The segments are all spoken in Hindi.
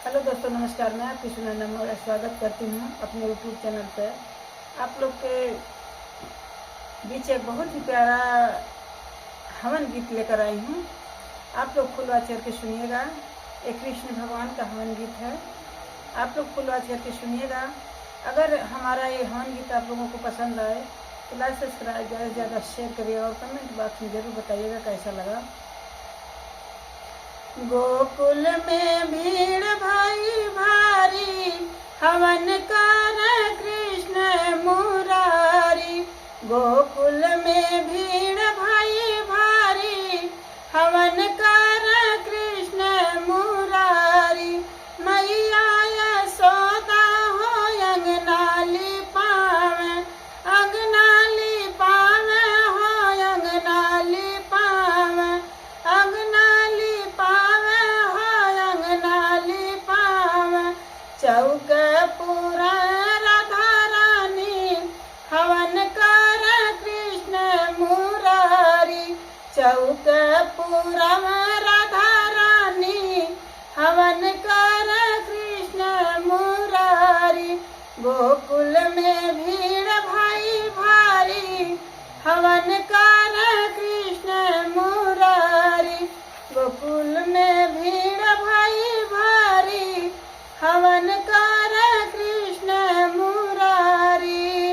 हेलो दोस्तों, नमस्कार। मैं आपकी सुनंदा मौर्य स्वागत करती हूँ अपने यूट्यूब चैनल पर। आप लोग के बीच एक बहुत ही प्यारा हवन गीत लेकर आई हूँ। आप लोग फुलवा चढ़ के सुनिएगा। एक कृष्ण भगवान का हवन गीत है। आप लोग फुलवा चढ़ के सुनिएगा। अगर हमारा ये हवन गीत आप लोगों को पसंद आए तो लाइक सब्सक्राइब ज़्यादा से ज़्यादा शेयर करिए और कमेंट बॉक्स में ज़रूर बताइएगा कैसा लगा। गोकुल में भीड़ भाई भारी, हवन कर कृष्ण मुरारी। गोकुल में भीड़ भाई भारी, हवन कर कृष्ण मुरारी। मैया यशोदा हो अंगना लिपावे, अंगना लिपावे हो अंगना लिपावे, अंगना चौक पूरा राधा रानी, हवन कर कृष्ण मुरारी। चौक पूरा राधा रानी, हवन कर कृष्ण मुरारी। गोकुल में भीड़ भाई भारी, हवन कर कृष्ण मुरारी। गोकुल में भीड़ भाई भारी, हवन कर कृष्ण मुरारी।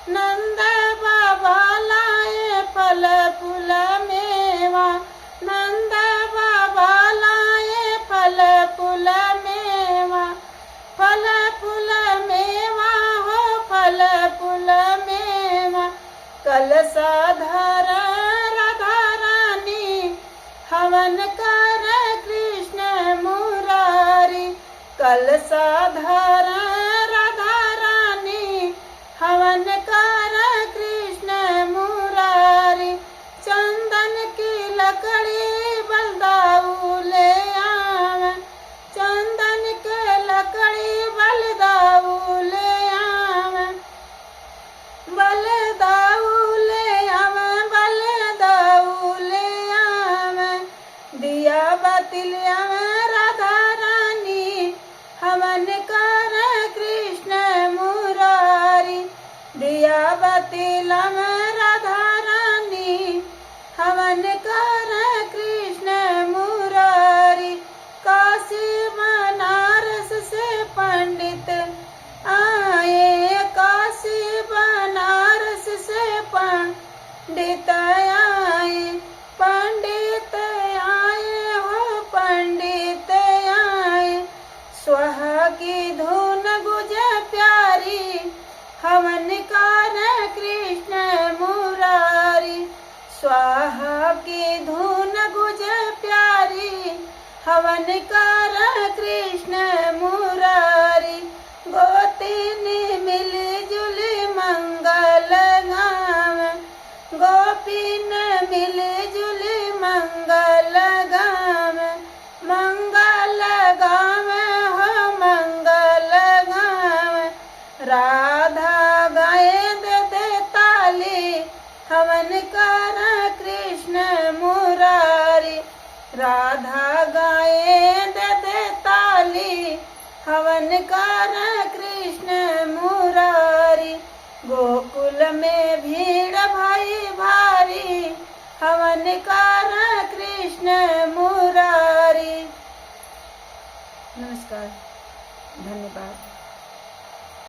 नंद बाबा लाए फल फूल मेवा, नंद बाबा लाए फल फूल मेवा। फल फूल मेवा हो फल फूल मेवा। कलशा धर राधा रानी, हवन कर कृष्ण मुरारी। कलशा धर राधा रानी, हवन कर कृष्ण मुरारी। चंदन की लकड़ी बलदाऊ ले आवे, चंदन के लकड़ी बलदाऊ ले आवे, बलदाऊ ले आवे, बलदाऊ ले आवे। दिया बाती ले आवे राधा रानी, हवन कर कृष्ण मुरारी। दिया बाती लावे राधा रानी, हवन कर कृष्ण मुरारी। काशी बनारस से पंडित आए, काशी बनारस से पंडित आए, पंडित आए हो पंडित आए। स्वाहा की धुन गुजे प्यारी, हवन कर कृष्ण मुरारी। स्वाहा की धुन गुजे प्यारी, हवन कर कृष्ण मुरारी। गोपिनी मिली जुली मंगल गावे, गोपीन मिली जुली मंगल गावे, मंगल गावे हो मंगल गावे। राधा गाए दे ताली, हवन कर कृष्ण मुरारी। राधा गाए दे ताली, हवन कर कृष्ण मुरारी। गोकुल में भीड़ भाई भारी, हवन कर कृष्ण मुरारी। नमस्कार, धन्यवाद।